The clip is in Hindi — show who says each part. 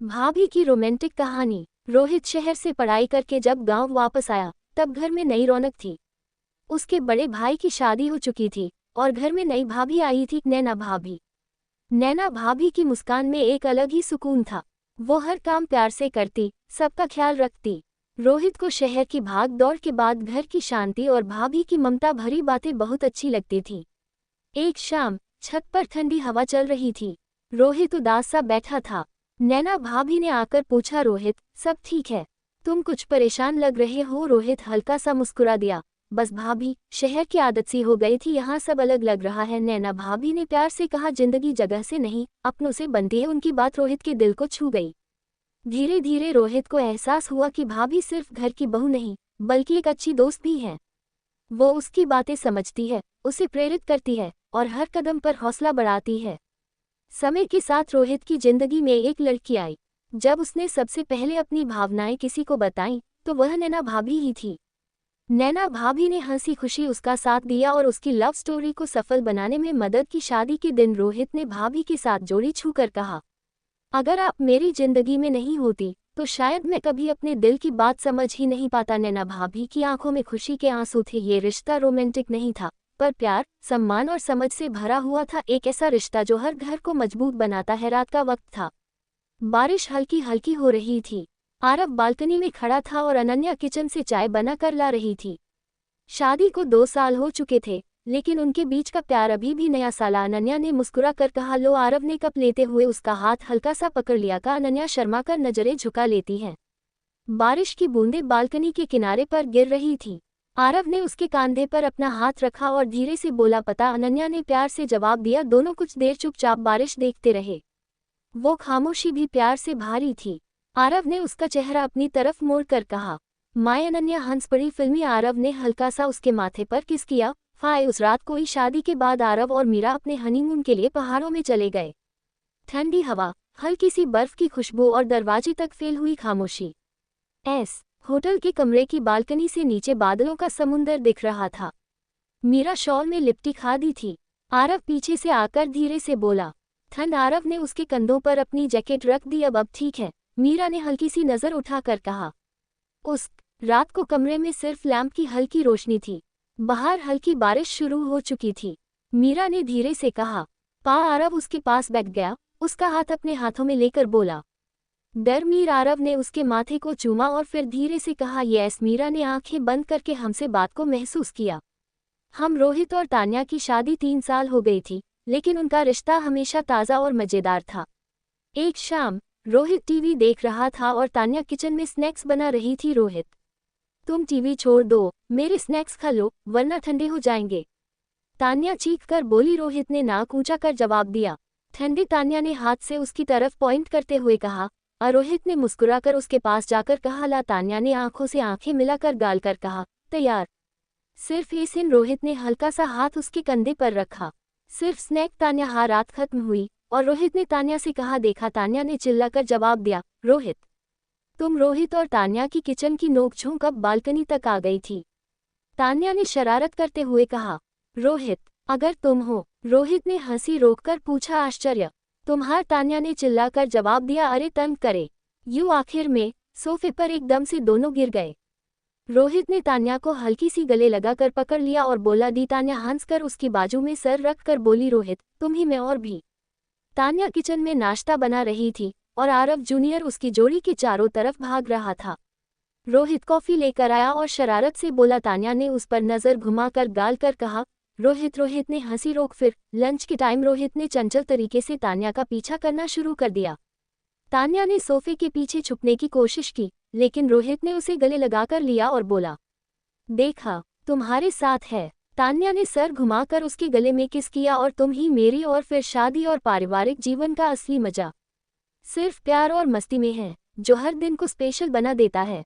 Speaker 1: भाभी की रोमांटिक कहानी। रोहित शहर से पढ़ाई करके जब गांव वापस आया तब घर में नई रौनक थी। उसके बड़े भाई की शादी हो चुकी थी और घर में नई भाभी आई थी, नैना भाभी। नैना भाभी की मुस्कान में एक अलग ही सुकून था। वो हर काम प्यार से करती, सबका ख्याल रखती। रोहित को शहर की भाग दौड़ के बाद घर की शांति और भाभी की ममता भरी बातें बहुत अच्छी लगती थीं। एक शाम छत पर ठंडी हवा चल रही थी। रोहित उदास सा बैठा था। नैना भाभी ने आकर पूछा, रोहित सब ठीक है? तुम कुछ परेशान लग रहे हो। रोहित हल्का सा मुस्कुरा दिया, बस भाभी, शहर की आदत सी हो गई थी, यहाँ सब अलग लग रहा है। नैना भाभी ने प्यार से कहा, जिंदगी जगह से नहीं अपनों से बनती है। उनकी बात रोहित के दिल को छू गई। धीरे धीरे रोहित को एहसास हुआ कि भाभी सिर्फ घर की बहू नहीं बल्कि एक अच्छी दोस्त भी है। वो उसकी बातें समझती है, उसे प्रेरित करती है और हर कदम पर हौसला बढ़ाती है। समय के साथ रोहित की जिंदगी में एक लड़की आई। जब उसने सबसे पहले अपनी भावनाएं किसी को बताईं तो वह नैना भाभी ही थी। नैना भाभी ने हंसी खुशी उसका साथ दिया और उसकी लव स्टोरी को सफल बनाने में मदद की। शादी के दिन रोहित ने भाभी के साथ जोड़ी छूकर कहा, अगर आप मेरी जिंदगी में नहीं होती तो शायद मैं कभी अपने दिल की बात समझ ही नहीं पाता। नैना भाभी की आंखों में खुशी के आंसू थे। ये रिश्ता रोमांटिक नहीं था पर प्यार, सम्मान और समझ से भरा हुआ था। एक ऐसा रिश्ता जो हर घर को मजबूत बनाता है। रात का वक्त था। बारिश हल्की हल्की हो रही थी। आरव बालकनी में खड़ा था और अनन्या किचन से चाय बनाकर ला रही थी। शादी को 2 साल हो चुके थे लेकिन उनके बीच का प्यार अभी भी नया सा। अनन्या ने मुस्कुरा कर कहा, लो। आरव ने कप लेते हुए उसका हाथ हल्का सा पकड़ लिया। का अनन्या शर्मा कर नजरें झुका लेती हैं। बारिश की बूंदें बालकनी के किनारे पर गिर रही थी। आरव ने उसके कंधे पर अपना हाथ रखा और धीरे से बोला, पता? अनन्या ने प्यार से जवाब दिया। दोनों कुछ देर चुपचाप बारिश देखते रहे। वो खामोशी भी प्यार से भारी थी। आरव ने उसका चेहरा अपनी तरफ मोड़ कर कहा, माय। अनन्या हंस पड़ी। फिल्मी आरव ने हल्का सा उसके माथे पर किस किया। फाय। उस रात को ही शादी के बाद आरव और मीरा अपने हनीमून के लिए पहाड़ों में चले गए। ठंडी हवा, हल्की सी बर्फ की खुशबू और दरवाजे तक फैली हुई खामोशी। होटल के कमरे की बालकनी से नीचे बादलों का समुंदर दिख रहा था। मीरा शॉल में लिपटी खादी थी। आरव पीछे से आकर धीरे से बोला, ठंड? आरव ने उसके कंधों पर अपनी जैकेट रख दी। अब ठीक है? मीरा ने हल्की सी नजर उठाकर कहा। उस रात को कमरे में सिर्फ लैंप की हल्की रोशनी थी। बाहर हल्की बारिश शुरू हो चुकी थी। मीरा ने धीरे से कहा, पा। आरव उसके पास बैठ गया, उसका हाथ अपने हाथों में लेकर बोला, डरमीर। आरव ने उसके माथे को चूमा और फिर धीरे से कहा, यस। मीरा ने आंखें बंद करके हमसे बात को महसूस किया। हम रोहित और तान्या की शादी 3 साल हो गई थी लेकिन उनका रिश्ता हमेशा ताज़ा और मज़ेदार था। एक शाम रोहित टीवी देख रहा था और तान्या किचन में स्नैक्स बना रही थी। रोहित, तुम टीवी छोड़ दो, मेरे स्नैक्स खा लो वरना ठंडे हो जाएंगे, तान्या चीख कर बोली। रोहित ने नाक ऊंचा कर जवाब दिया, ठंडे? तान्या ने हाथ से उसकी तरफ पॉइंट करते हुए कहा। रोहित ने मुस्कुराकर उसके पास जाकर कहा, ला। तान्या ने आंखों से आंखें मिलाकर गाल कर कहा, तैयार। सिर्फ इस इन रोहित ने हल्का सा हाथ उसके कंधे पर रखा। सिर्फ स्नैक। तान्या, हाँ। रात खत्म हुई और रोहित ने तान्या से कहा, देखा? तान्या ने चिल्लाकर जवाब दिया, रोहित तुम। रोहित और तान्या की किचन की नोकझोंक अब बालकनी तक आ गई थी। तान्या ने शरारत करते हुए कहा, रोहित अगर तुम हो? रोहित ने हंसी रोककर पूछा, आश्चर्य तुम्हार? तान्या ने चिल्लाकर जवाब दिया, अरे तंग करे यू। आखिर में सोफे पर एकदम से दोनों गिर गए। रोहित ने तान्या को हल्की सी गले लगाकर पकड़ लिया और बोला, दी। तान्या हंसकर उसकी बाजू में सर रखकर बोली, रोहित तुम ही, मैं और भी। तान्या किचन में नाश्ता बना रही थी और आरव जूनियर उसकी जोड़ी के चारों तरफ भाग रहा था। रोहित कॉफी लेकर आया और शरारत से बोला। तान्या ने उस पर नजर घुमाकर गाल कर कहा, रोहित। रोहित ने हंसी रोक। फिर लंच के टाइम रोहित ने चंचल तरीके से तान्या का पीछा करना शुरू कर दिया। तान्या ने सोफे के पीछे छुपने की कोशिश की लेकिन रोहित ने उसे गले लगाकर लिया और बोला, देखा तुम्हारे साथ है। तान्या ने सर घुमाकर उसके गले में किस किया, और तुम ही मेरी। और फिर शादी और पारिवारिक जीवन का असली मजा सिर्फ प्यार और मस्ती में है जो हर दिन को स्पेशल बना देता है।